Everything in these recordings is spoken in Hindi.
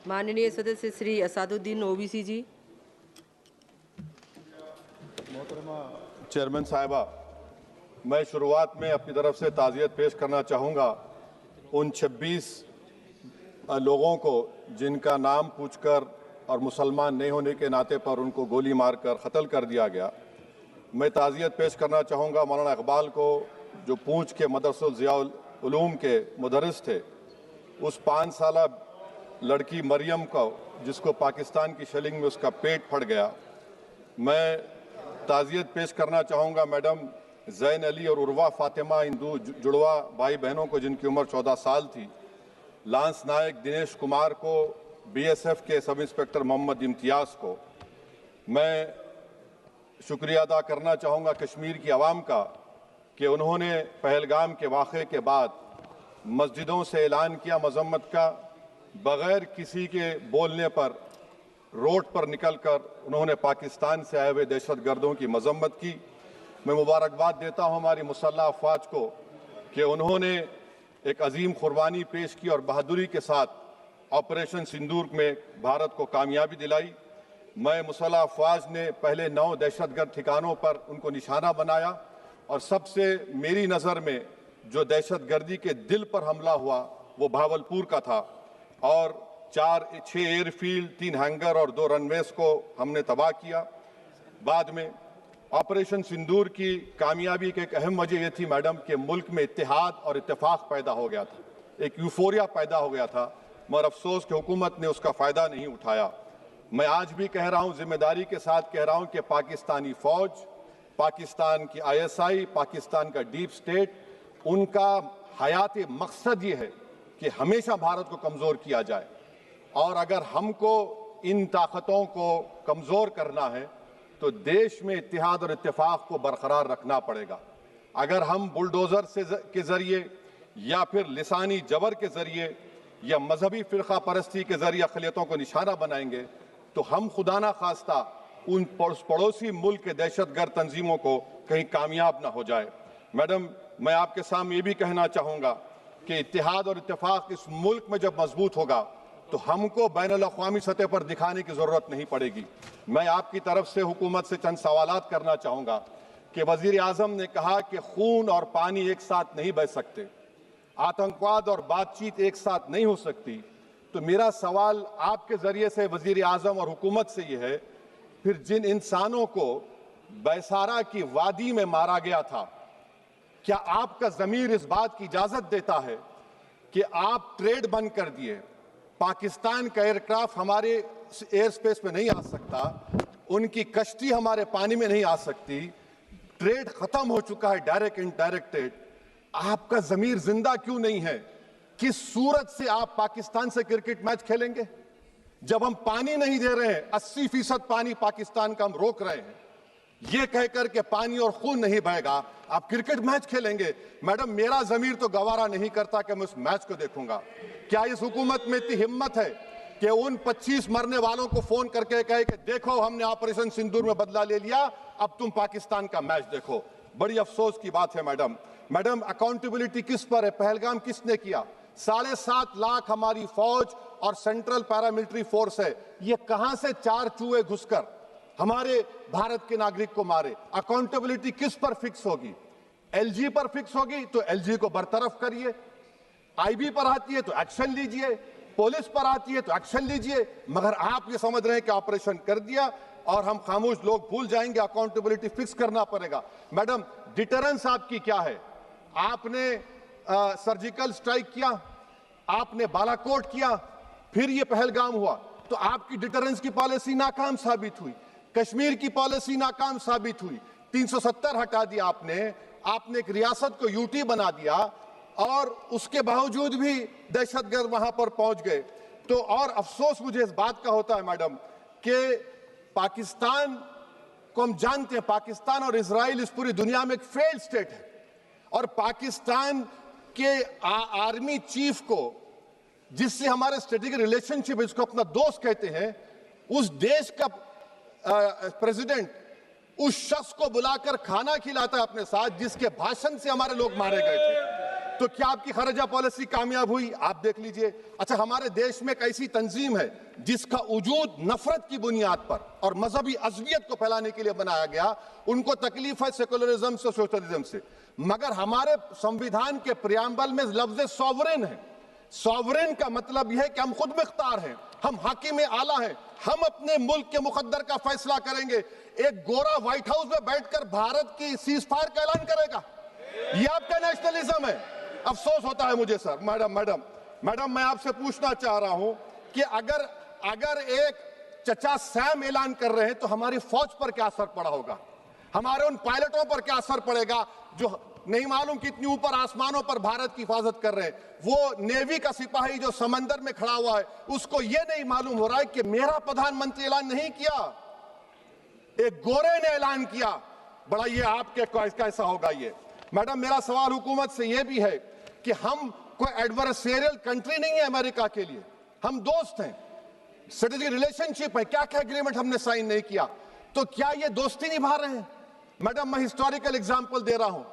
माननीय सदस्य श्री असादुद्दीन ओवैसी जी। मोहतरमा चेयरमैन साहिबा, मैं शुरुआत में अपनी तरफ से ताज़ियत पेश करना चाहूँगा उन 26 लोगों को जिनका नाम पूछकर और मुसलमान नहीं होने के नाते पर उनको गोली मारकर कत्ल कर दिया गया। मैं ताज़ियत पेश करना चाहूँगा मौलाना इकबाल को, जो पूंछ के मदरसुल ज़ियाउल उलूम के मुदर्रिस थे, उस 5 साला लड़की मरियम को जिसको पाकिस्तान की शेलिंग में उसका पेट फट गया। मैं ताज़ियत पेश करना चाहूँगा मैडम ज़ैन अली और उर्वा फातिमा, इन दो जुड़वा भाई बहनों को जिनकी उम्र 14 साल थी। लांस नायक दिनेश कुमार को, बीएसएफ के सब इंस्पेक्टर मोहम्मद इम्तियाज़ को। मैं शुक्रिया अदा करना चाहूँगा कश्मीर की आवाम का कि उन्होंने पहलगाम के वाक़े के बाद मस्जिदों से ऐलान किया मजम्मत का, बग़ैर किसी के बोलने पर रोड पर निकलकर उन्होंने पाकिस्तान से आए हुए दहशतगर्दों की मजम्मत की। मैं मुबारकबाद देता हूँ हमारी मुसल्लह अफवाज को कि उन्होंने एक अजीम कुर्बानी पेश की और बहादुरी के साथ ऑपरेशन सिंदूर में भारत को कामयाबी दिलाई। मैं मुसल्लह अफवाज ने पहले 9 दहशतगर्द ठिकानों पर उनको निशाना बनाया और सबसे मेरी नज़र में जो दहशतगर्दी के दिल पर हमला हुआ वो भावलपुर का था और 6 एयरफील्ड, 3 हैंगर और 2 रनवेज को हमने तबाह किया। बाद में ऑपरेशन सिंदूर की कामयाबी की एक अहम वजह यह थी मैडम कि मुल्क में इत्तेहाद और इत्तेफाक पैदा हो गया था, एक यूफोरिया पैदा हो गया था, मगर अफसोस कि हुकूमत ने उसका फ़ायदा नहीं उठाया। मैं आज भी कह रहा हूँ, जिम्मेदारी के साथ कह रहा हूँ कि पाकिस्तानी फ़ौज, पाकिस्तान की ISI, पाकिस्तान का डीप स्टेट, उनका हयाती मकसद ये है कि हमेशा भारत को कमज़ोर किया जाए और अगर हमको इन ताकतों को कमज़ोर करना है तो देश में इत्तेहाद और इत्तेफाक को बरकरार रखना पड़ेगा। अगर हम बुलडोज़र के ज़रिए या फिर लिसानी जबर के ज़रिए या मजहबी फ़िरका परस्ती के ज़रिए अक़लियतों को निशाना बनाएंगे तो हम खुदा ना खास्ता उन पड़ोसी मुल्क के दहशतगर्द तंजीमों को कहीं कामयाब ना हो जाए। मैडम, मैं आपके सामने ये भी कहना चाहूँगा कि इत्तेहाद और इत्तेफाक इस मुल्क में जब मजबूत होगा तो हमको बैनुल-अक़वामी सतह पर दिखाने की ज़रूरत नहीं पड़ेगी। मैं आपकी तरफ से हुकूमत से चंद सवालात करना चाहूँगा कि वज़ीर आज़म ने कहा कि खून और पानी एक साथ नहीं बह सकते, आतंकवाद और बातचीत एक साथ नहीं हो सकती। तो मेरा सवाल आपके ज़रिए से वज़ीर आज़म और हुकूमत से ये है, फिर जिन इंसानों को बैसारा की वादी में मारा गया था, क्या आपका ज़मीर इस बात की इजाज़त देता है कि आप ट्रेड बंद कर दिए, पाकिस्तान का एयरक्राफ्ट हमारे एयर स्पेस में नहीं आ सकता, उनकी कश्ती हमारे पानी में नहीं आ सकती, ट्रेड खत्म हो चुका है डायरेक्ट इनडायरेक्टेड, आपका ज़मीर जिंदा क्यों नहीं है? किस सूरत से आप पाकिस्तान से क्रिकेट मैच खेलेंगे जब हम पानी नहीं दे रहे हैं? 80% पानी पाकिस्तान का हम रोक रहे हैं, ये कहकर के पानी और खून नहीं बहेगा, आप क्रिकेट मैच खेलेंगे? मैडम, मेरा ज़मीर तो गवारा नहीं करता कि मैं उस मैच को देखूंगा। क्या इस हुकूमत में इतनी हिम्मत है कि उन 25 मरने वालों को फोन करके कहे कि देखो हमने ऑपरेशन सिंदूर में बदला ले लिया, अब तुम पाकिस्तान का मैच देखो? बड़ी अफसोस की बात है मैडम, अकाउंटेबिलिटी किस पर है? पहलगाम किसने किया? 7.5 लाख हमारी फौज और सेंट्रल पैरामिलिट्री फोर्स है, ये कहां से 4 चूहे घुसकर हमारे भारत के नागरिक को मारे? अकाउंटेबिलिटी किस पर फिक्स होगी? LG पर फिक्स होगी तो LG को बरतरफ करिए, IB पर आती है तो एक्शन लीजिए, पुलिस पर आती है तो एक्शन लीजिए, मगर आप ये समझ रहे हैं कि ऑपरेशन कर दिया और हम खामोश लोग भूल जाएंगे। अकाउंटेबिलिटी फिक्स करना पड़ेगा। मैडम, डिटरेंस आपकी क्या है? आपने सर्जिकल स्ट्राइक किया, आपने बालाकोट किया, फिर ये पहलगाम हुआ, तो आपकी डिटरेंस की पॉलिसी नाकाम साबित हुई, कश्मीर की पॉलिसी नाकाम साबित हुई, 370 हटा दिया आपने एक रियासत को यूटी बना दिया और उसके बावजूद भी दहशतगर्द वहां पर पहुंच गए। तो और अफसोस मुझे इस बात का होता है मैडम कि पाकिस्तान को हम जानते हैं, पाकिस्तान और इजराइल इस पूरी दुनिया में एक फेल्ड स्टेट है और पाकिस्तान के आर्मी चीफ को, जिससे हमारे स्ट्रेटेजिक रिलेशनशिप है, जिसको अपना दोस्त कहते हैं, उस देश का प्रेसिडेंट उस शख्स को बुलाकर खाना खिलाता है अपने साथ जिसके भाषण से हमारे लोग मारे गए थे। तो क्या आपकी खारजा पॉलिसी कामयाब हुई? आप देख लीजिए। अच्छा, हमारे देश में एक ऐसी तंजीम है जिसका वजूद नफरत की बुनियाद पर और मजहबी अज़वियत को फैलाने के लिए बनाया गया। उनको तकलीफ है सेकुलरिज्म से, सोशलिज्म से, मगर हमारे संविधान के प्रियम्बल में लफ्ज सॉवरेन है। सॉवरेन का मतलब यह है कि हम खुद मुख्तार हैं, हम हाकिम आला हैं, हम अपने मुल्क के मुकद्दर का फैसला करेंगे। एक गोरा व्हाइट हाउस में बैठकर भारत की सीज फायर का ऐलान करेगा? ये आपका नेशनलिज्म है? अफसोस होता है मुझे सर। मैडम मैं आपसे पूछना चाह रहा हूं कि अगर एक चचा सैम ऐलान कर रहे हैं तो हमारी फौज पर क्या असर पड़ा होगा? हमारे उन पायलटों पर क्या असर पड़ेगा जो नहीं मालूम कितनी ऊपर आसमानों पर भारत की हिफाजत कर रहे हैं? वो नेवी का सिपाही जो समंदर में खड़ा हुआ है, उसको ये नहीं मालूम हो रहा है कि मेरा प्रधानमंत्री ऐलान नहीं किया, एक गोरे ने ऐलान किया। बड़ा ये आपके कैसा होगा ये? मैडम, मेरा सवाल हुकूमत से यह भी है कि हम कोई एडवर्सेरियल कंट्री नहीं है अमेरिका के लिए, हम दोस्त हैं, स्ट्रेटेजिक रिलेशनशिप है। क्या क्या एग्रीमेंट हमने साइन नहीं किया, तो क्या ये दोस्ती निभा रहे हैं? मैडम, मैं हिस्टोरिकल एग्जांपल दे रहा हूं।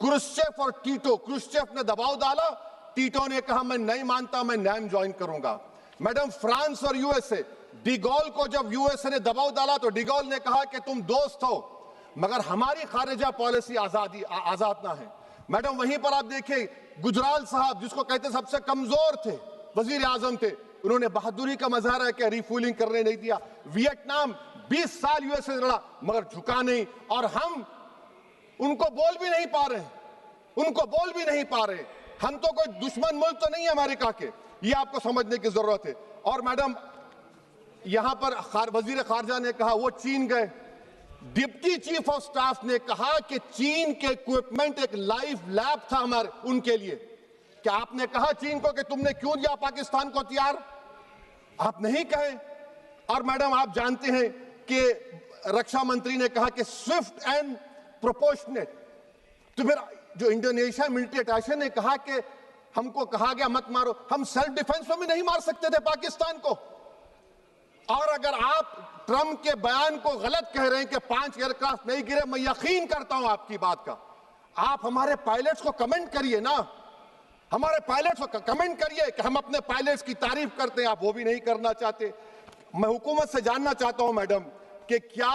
क्रुश्चेव और टीटो, क्रुश्चेव ने दबाव डाला, टीटो ने कहा मैं नहीं मानता, मैं नैम ज्वाइन करूंगा। मैडम, फ्रांस और यूएसए, डिगोल को जब यूएसए ने दबाव डाला तो डिगोल ने कहा कि तुम दोस्त हो मगर हमारी खारिजा पॉलिसी आजाद ना है। मैडम, वहीं पर आप देखिए गुजराल साहब, जिसको कहते सबसे कमजोर थे, वजीर आजम थे, उन्होंने बहादुरी का मजारा किया, रिफूलिंग करने नहीं दिया। वियतनाम 20 साल यूएसए से लड़ा मगर झुका नहीं, और हम उनको बोल भी नहीं पा रहे। हम तो कोई दुश्मन मुल्क तो नहीं है अमेरिका के, ये आपको समझने की जरूरत है। और मैडम, यहां पर वजीर खारजा ने कहा वो चीन गए, डिप्टी चीफ ऑफ स्टाफ ने कहा कि चीन के इक्विपमेंट एक लाइव लैब था हमारे उनके लिए। क्या आपने कहा चीन को कि तुमने क्यों दिया पाकिस्तान को हथियार? आप नहीं कहे। और मैडम, आप जानते हैं कि रक्षा मंत्री ने कहा कि स्विफ्ट एंड प्रोपोर्शनेट, तो फिर जो इंडोनेशिया मिलिट्री अटैचे ने कहा कि हमको कहा गया मत मारो, हम सेल्फ डिफेंस में भी नहीं मार सकते थे पाकिस्तान को। और अगर आप ट्रंप के बयान को गलत कह रहे हैं कि 5 एयरक्राफ्ट नहीं गिरे, मैं यकीन करता हूं आपकी बात का। आप हमारे पायलट्स को कमेंट करिए ना, हमारे पायलट्स को कमेंट करिए कि हम अपने पायलट्स की तारीफ करते हैं, आप वो भी नहीं करना चाहते। मैं हुकूमत से जानना चाहता हूं मैडम कि क्या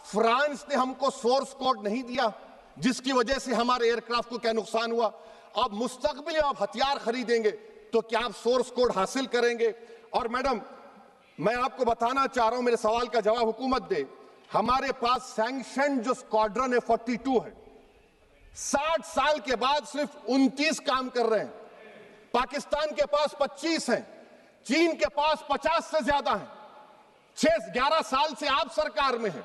फ्रांस ने हमको सोर्स कोड नहीं दिया जिसकी वजह से हमारे एयरक्राफ्ट को क्या नुकसान हुआ? अब मुस्तकबिल में आप हथियार खरीदेंगे तो क्या आप सोर्स कोड हासिल करेंगे? और मैडम, मैं आपको बताना चाह रहा हूं, मेरे सवाल का जवाब हुकूमत दे। हमारे पास सैंक्शन जो स्क्वाड्रन है 42 है, 60 साल के बाद सिर्फ 29 काम कर रहे हैं। पाकिस्तान के पास 25 हैं, चीन के पास 50 से ज्यादा हैं। 11 साल से आप सरकार में हैं,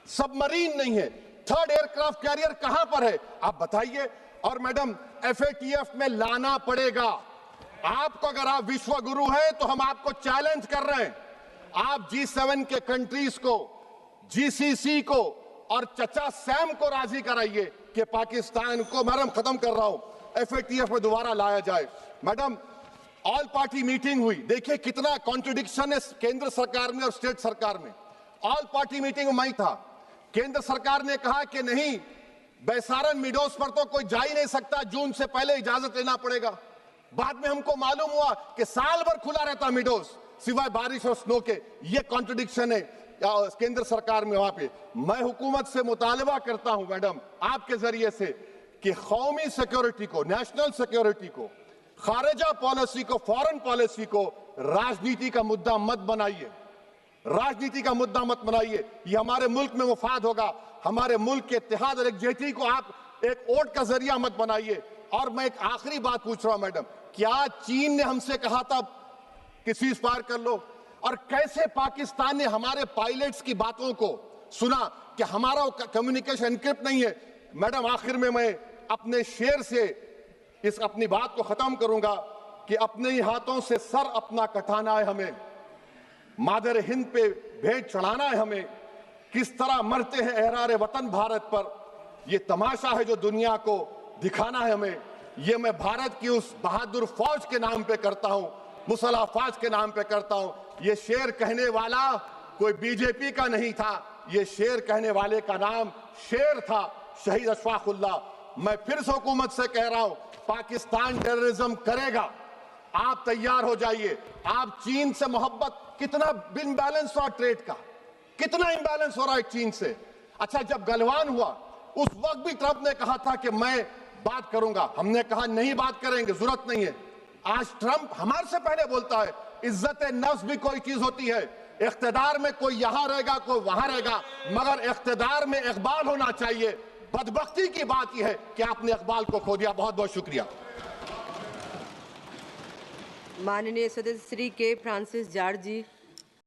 सबमरीन नहीं है, थर्ड एयरक्राफ्ट कैरियर कहां पर है आप बताइए। और मैडम, FATF में लाना पड़ेगा आपको। अगर आप विश्व गुरु हैं तो हम आपको चैलेंज कर रहे हैं, आप G7 के कंट्रीज को, GCC को और चचा सैम को राजी कराइए कि पाकिस्तान को, मैडम खत्म कर रहा हूं, FATF में दोबारा लाया जाए। मैडम, ऑल पार्टी मीटिंग हुई, देखिए कितना कॉन्ट्रडिक्शन है केंद्र सरकार में और स्टेट सरकार में। ऑल पार्टी मीटिंग में था, केंद्र सरकार ने कहा कि नहीं, बैसारन मीडोज पर तो कोई जा ही नहीं सकता, जून से पहले इजाजत लेना पड़ेगा। बाद में हमको मालूम हुआ कि साल भर खुला रहता मीडोज सिवाय बारिश और स्नो के। ये कॉन्ट्रडिक्शन है केंद्र सरकार में। वहां पे मैं हुकूमत से मुतालबा करता हूं मैडम आपके जरिए से कि कौमी सिक्योरिटी को, नेशनल सिक्योरिटी को, खारिजा पॉलिसी को, फॉरेन पॉलिसी को राजनीति का मुद्दा मत बनाइए, राजनीति का मुद्दा मत बनाइए। ये हमारे मुल्क में मुफाद होगा, हमारे मुल्क के इत्तेहाद और एकजुटती को आप एक वोट का जरिया मत बनाइए। और मैं एक आखिरी बात पूछ रहा हूं मैडम, क्या चीन ने हमसे कहा था कि सीज फायर कर लो? और कैसे पाकिस्तान ने हमारे पायलट्स की बातों को सुना कि हमारा कम्युनिकेशन एनक्रिप्ट नहीं है? मैडम, आखिर में मैं अपने शेर से इस अपनी बात को खत्म करूंगा कि अपने ही हाथों से सर अपना कटाना है हमें, मादर हिंद पे भेंट चढ़ाना है हमें। किस तरह मरते हैं एहरारे वतन भारत पर, ये तमाशा है जो दुनिया को दिखाना है हमें। ये मैं भारत की उस बहादुर फौज के नाम पे करता हूं, मुसल्ह फौज के नाम पे करता हूं। ये शेर कहने वाला कोई बीजेपी का नहीं था, ये शेर कहने वाले का नाम शेर था, शहीद अशफाकुल्लाह। मैं फिर से हुकूमत से कह रहा हूं, पाकिस्तान टेररिज्म करेगा, आप तैयार हो जाइए। आप चीन से मोहब्बत, कितना इम्बैलेंस हुआ ट्रेड का, कितना इम्बैलेंस हो रहा है चीन से। अच्छा, जब गलवान हुआ उस वक्त भी ट्रंप ने कहा था कि मैं बात करूंगा, हमने कहा नहीं बात करेंगे, जरूरत नहीं है। आज ट्रंप हमारे से पहले बोलता है इज्जत नफ्स भी कोई चीज होती है, इख्तिदार में कोई यहां रहेगा कोई वहां रहेगा, मगर इख्तिदार में इकबाल होना चाहिए। बदबख्ती की बात यह है कि आपने इकबाल को खो दिया। बहुत बहुत शुक्रिया। माननीय सदस्य श्री के फ्रांसिस जॉर्ज जी।